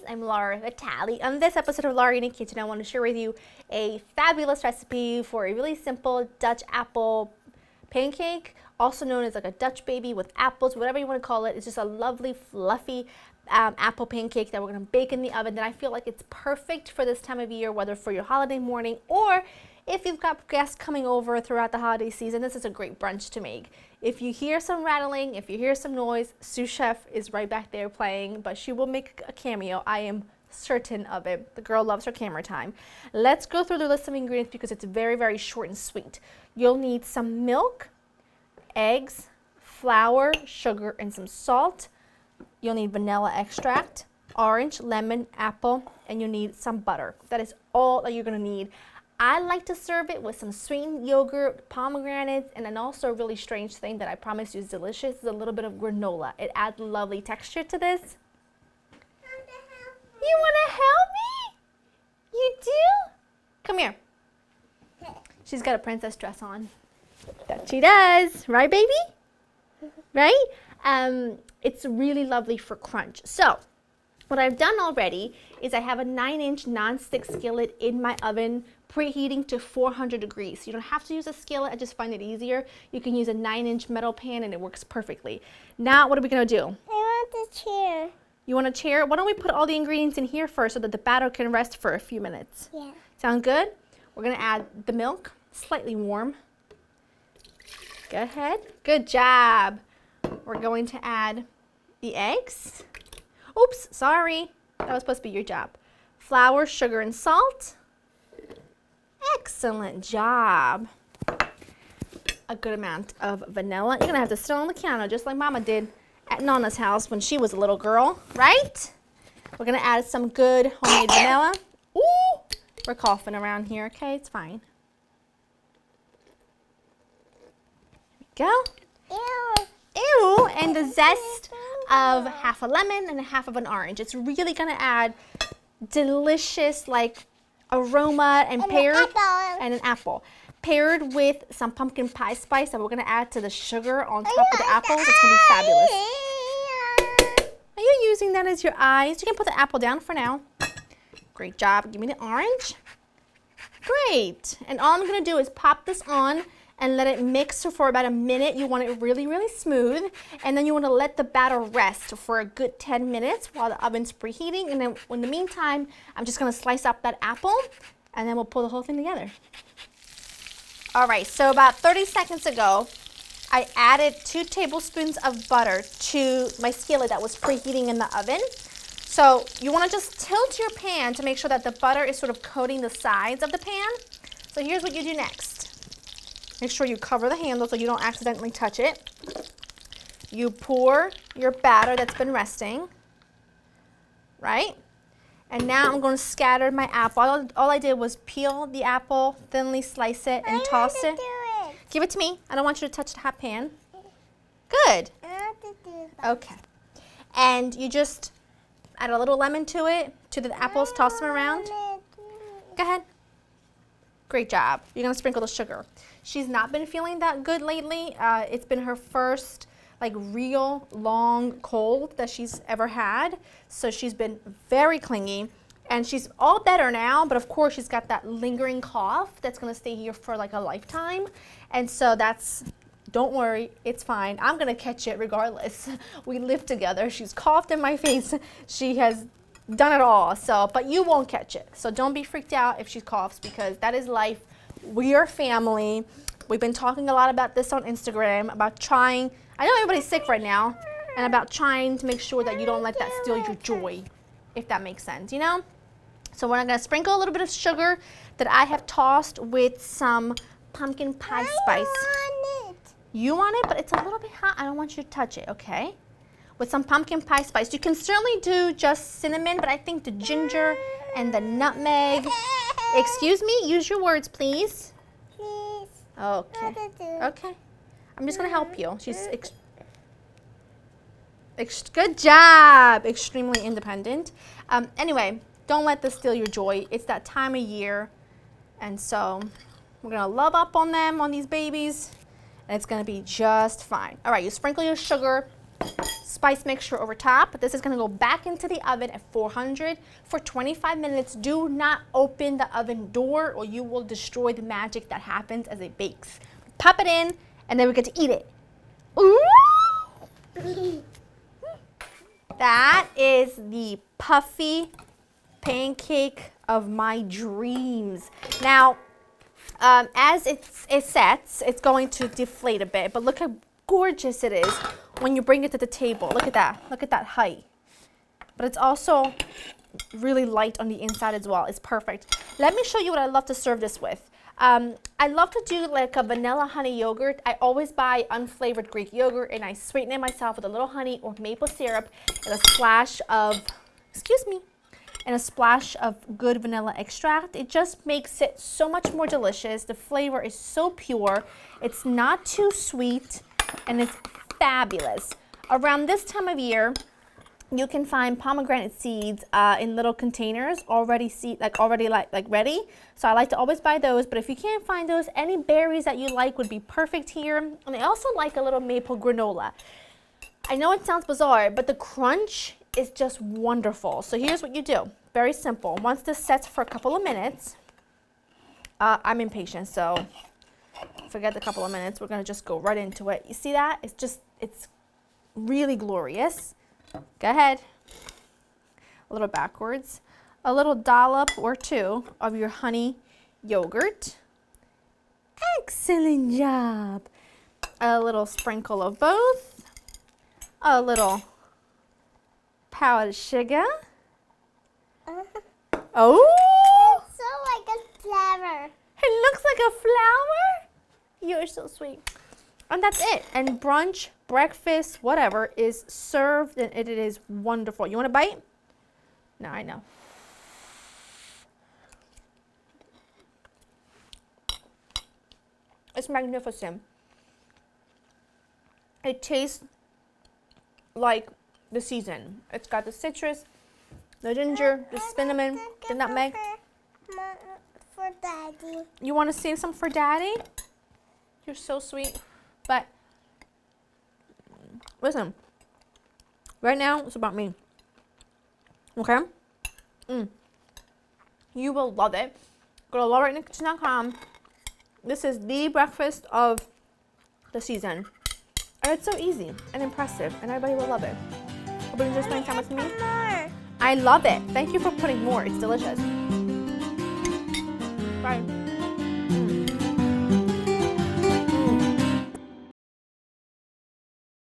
I'm Laura Vitale. On this episode of Laura in the Kitchen, I want to share with you a fabulous recipe for a really simple Dutch apple pancake, also known as like a Dutch baby with apples, whatever you want to call it. It's just a lovely, fluffy apple pancake that we're going to bake in the oven. That I feel like it's perfect for this time of year, whether for your holiday morning or if you've got guests coming over throughout the holiday season. This is a great brunch to make. If you hear some rattling, if you hear some noise, Sous Chef is right back there playing, but she will make a cameo. I am certain of it. The girl loves her camera time. Let's go through the list of ingredients because it's very, very short and sweet. You'll need some milk, eggs, flour, sugar, and some salt. You'll need vanilla extract, orange, lemon, apple, and you'll need some butter. That is all that you're going to need. I like to serve it with some sweetened yogurt, pomegranates, and then also a really strange thing that I promise you is delicious is a little bit of granola. It adds lovely texture to this. You want to help me? You do? Come here. She's got a princess dress on. That she does. Right, baby? Right? It's really lovely for crunch. So, what I've done already is I have a 9-inch non-stick skillet in my oven, preheating to 400 degrees. You don't have to use a skillet, I just find it easier. You can use a 9-inch metal pan and it works perfectly. Now, what are we gonna do? I want a chair. You want a chair? Why don't we put all the ingredients in here first so that the batter can rest for a few minutes? Yeah. Sound good? We're gonna add the milk, slightly warm. Go ahead. Good job. We're going to add the eggs. Oops, sorry. That was supposed to be your job. Flour, sugar, and salt. Excellent job. A good amount of vanilla. You're gonna have to sit on the counter just like Mama did at Nana's house when she was a little girl, right? We're gonna add some good homemade vanilla. Ooh, we're coughing around here, okay? It's fine. Here we go. Ew. Ew, and the zest of half a lemon and half of an orange. It's really gonna add delicious like aroma and paired and an apple paired with some pumpkin pie spice that we're gonna add to the sugar on top of the apples. It's gonna be fabulous. Are you using that as your eyes? You can put the apple down for now. Great job. Give me the orange. Great. And all I'm gonna do is pop this on and let it mix for about a minute. You want it really, really smooth. And then you want to let the batter rest for a good 10 minutes while the oven's preheating. And then in the meantime, I'm just going to slice up that apple and then we'll pull the whole thing together. All right, so about 30 seconds ago, I added 2 tablespoons of butter to my skillet that was preheating in the oven. So you want to just tilt your pan to make sure that the butter is sort of coating the sides of the pan. So here's what you do next. Make sure you cover the handle so you don't accidentally touch it. You pour your batter that's been resting, right? And now I'm going to scatter my apple. All I did was peel the apple, thinly slice it, and toss it. Do it. Give it to me. I don't want you to touch the hot pan. Good. I want to do that. Okay. And you just add a little lemon to it, to the apples, toss them around. Go ahead. Great job. You're going to sprinkle the sugar. She's not been feeling that good lately. It's been her first like real long cold that she's ever had. So she's been very clingy and she's all better now, but of course she's got that lingering cough that's going to stay here for like a lifetime. And so don't worry, it's fine. I'm going to catch it regardless. We live together. She's coughed in my face. She has done it all, but you won't catch it. So don't be freaked out if she coughs because that is life. We are family. We've been talking a lot about this on Instagram, about trying, I know everybody's sick right now, and about trying to make sure that you don't let that steal your joy, if that makes sense, you know? So we're gonna sprinkle a little bit of sugar that I have tossed with some pumpkin pie spice. I want it. You want it, but it's a little bit hot. I don't want you to touch it, okay? With some pumpkin pie spice. You can certainly do just cinnamon, but I think the ginger and the nutmeg. Excuse me, use your words, please. Please. Okay. Okay. I'm just gonna help you. She's good job. Extremely independent. Anyway, don't let this steal your joy. It's that time of year, and so we're gonna love up on them, on these babies, and it's gonna be just fine. All right, you sprinkle your sugar. spice mixture over top. This is gonna go back into the oven at 400 for 25 minutes. Do not open the oven door or you will destroy the magic that happens as it bakes. Pop it in and then we get to eat it. Ooh! That is the puffy pancake of my dreams. Now, as it sets, it's going to deflate a bit, but look how gorgeous it is when you bring it to the table. Look at that height. But it's also really light on the inside as well. It's perfect. Let me show you what I love to serve this with. I love to do like a vanilla honey yogurt. I always buy unflavored Greek yogurt and I sweeten it myself with a little honey or maple syrup and a splash of, and a splash of good vanilla extract. It just makes it so much more delicious. The flavor is so pure. It's not too sweet and it's fabulous. Around this time of year, you can find pomegranate seeds in little containers already ready. So I like to always buy those, but if you can't find those, any berries that you like would be perfect here. And I also like a little maple granola. I know it sounds bizarre, but the crunch is just wonderful. So here's what you do. Very simple. Once this sets for a couple of minutes, I'm impatient, so forget the couple of minutes. We're gonna just go right into it. You see that? It's really glorious. Go ahead. A little backwards. A little dollop or two of your honey yogurt. Excellent job. A little sprinkle of both. A little powdered sugar. Oh! It's so like a flower. It looks like a flower? You're so sweet. And that's it. And brunch, breakfast, whatever is served and it is wonderful. You want a bite? No, I know. It's magnificent. It tastes like the season. It's got the citrus, the ginger, the cinnamon, the nutmeg. For Daddy. You want to save some for Daddy? You're so sweet. But listen, right now it's about me. Okay? You will love it. Go to laurainthekitchen.com. This is the breakfast of the season. And it's so easy and impressive, and everybody will love it. Hope you enjoy spending time with me. I love it. Thank you for putting more. It's delicious. Bye.